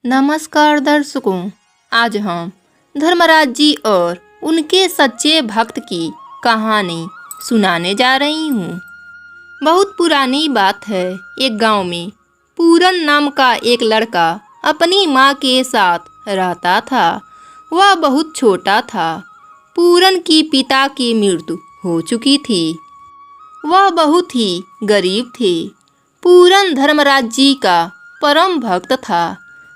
नमस्कार दर्शकों, आज हम धर्मराज जी और उनके सच्चे भक्त की कहानी सुनाने जा रही हूँ। बहुत पुरानी बात है। एक गांव में पूरन नाम का एक लड़का अपनी माँ के साथ रहता था। वह बहुत छोटा था। पूरन की पिता की मृत्यु हो चुकी थी। वह बहुत ही गरीब थे। पूरन धर्मराज जी का परम भक्त था।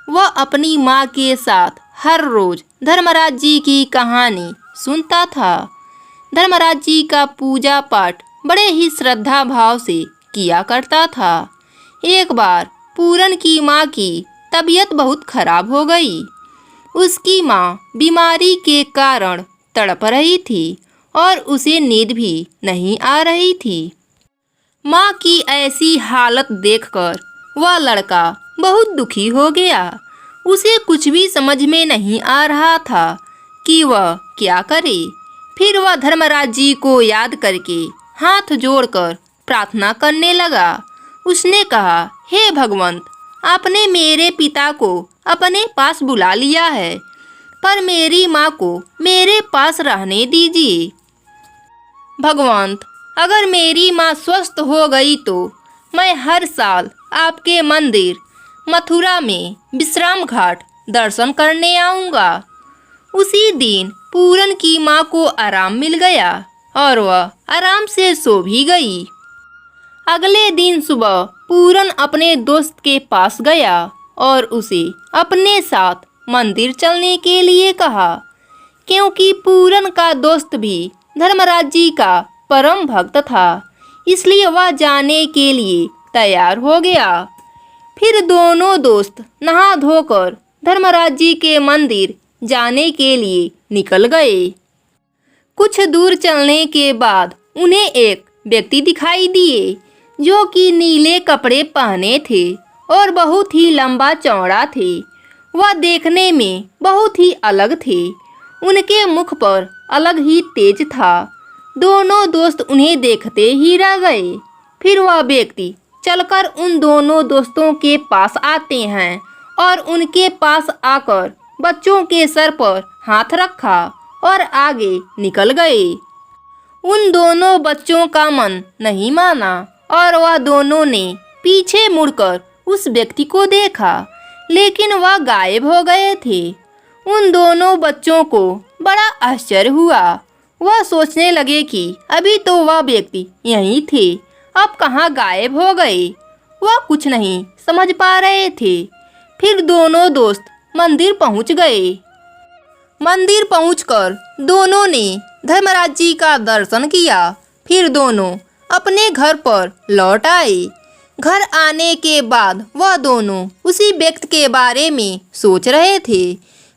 वह अपनी माँ के साथ हर रोज धर्मराज जी की कहानी सुनता था। धर्मराज जी का पूजा पाठ बड़े ही श्रद्धा भाव से किया करता था। एक बार पूरन की माँ की तबीयत बहुत खराब हो गई। उसकी माँ बीमारी के कारण तड़प रही थी और उसे नींद भी नहीं आ रही थी। माँ की ऐसी हालत देखकर वह लड़का बहुत दुखी हो गया। उसे कुछ भी समझ में नहीं आ रहा था कि वह क्या करे। फिर वह धर्मराज जी को याद करके हाथ जोड़कर प्रार्थना करने लगा। उसने कहा, हे भगवंत, आपने मेरे पिता को अपने पास बुला लिया है, पर मेरी माँ को मेरे पास रहने दीजिए। भगवंत, अगर मेरी माँ स्वस्थ हो गई तो मैं हर साल आपके मंदिर मथुरा में विश्राम घाट दर्शन करने आऊँगा। उसी दिन पूरन की माँ को आराम मिल गया और वह आराम से सो भी गई। अगले दिन सुबह पूरन अपने दोस्त के पास गया और उसे अपने साथ मंदिर चलने के लिए कहा, क्योंकि पूरन का दोस्त भी धर्मराज जी का परम भक्त था। इसलिए वह जाने के लिए तैयार हो गया। फिर दोनों दोस्त नहा धोकर धर्मराज जी के मंदिर जाने के लिए निकल गए। कुछ दूर चलने के बाद उन्हें एक व्यक्ति दिखाई दिए जो कि नीले कपड़े पहने थे और बहुत ही लंबा चौड़ा थे। वह देखने में बहुत ही अलग थे। उनके मुख पर अलग ही तेज था। दोनों दोस्त उन्हें देखते ही रह गए। फिर वह व्यक्ति चलकर उन दोनों दोस्तों के पास आते हैं और उनके पास आकर बच्चों के सर पर हाथ रखा और आगे निकल गए। उन दोनों बच्चों का मन नहीं माना और वह दोनों ने पीछे मुड़कर उस व्यक्ति को देखा, लेकिन वह गायब हो गए थे। उन दोनों बच्चों को बड़ा आश्चर्य हुआ। वह सोचने लगे कि अभी तो वह व्यक्ति यहीं थे, अब कहाँ गायब हो गए। वह कुछ नहीं समझ पा रहे थे। फिर दोनों दोस्त मंदिर पहुंच गए। मंदिर पहुंचकर दोनों ने धर्मराज जी का दर्शन किया। फिर दोनों अपने घर पर लौट आए। घर आने के बाद वह दोनों उसी व्यक्ति के बारे में सोच रहे थे।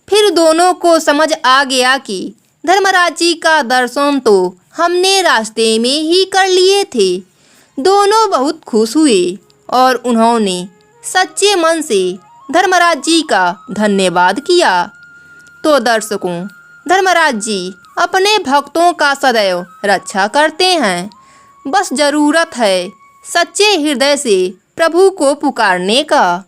फिर दोनों को समझ आ गया कि धर्मराज जी का दर्शन तो हमने रास्ते में ही कर लिए थे। दोनों बहुत खुश हुए और उन्होंने सच्चे मन से धर्मराज जी का धन्यवाद किया। तो दर्शकों, धर्मराज जी अपने भक्तों का सदैव रक्षा करते हैं। बस जरूरत है सच्चे हृदय से प्रभु को पुकारने का।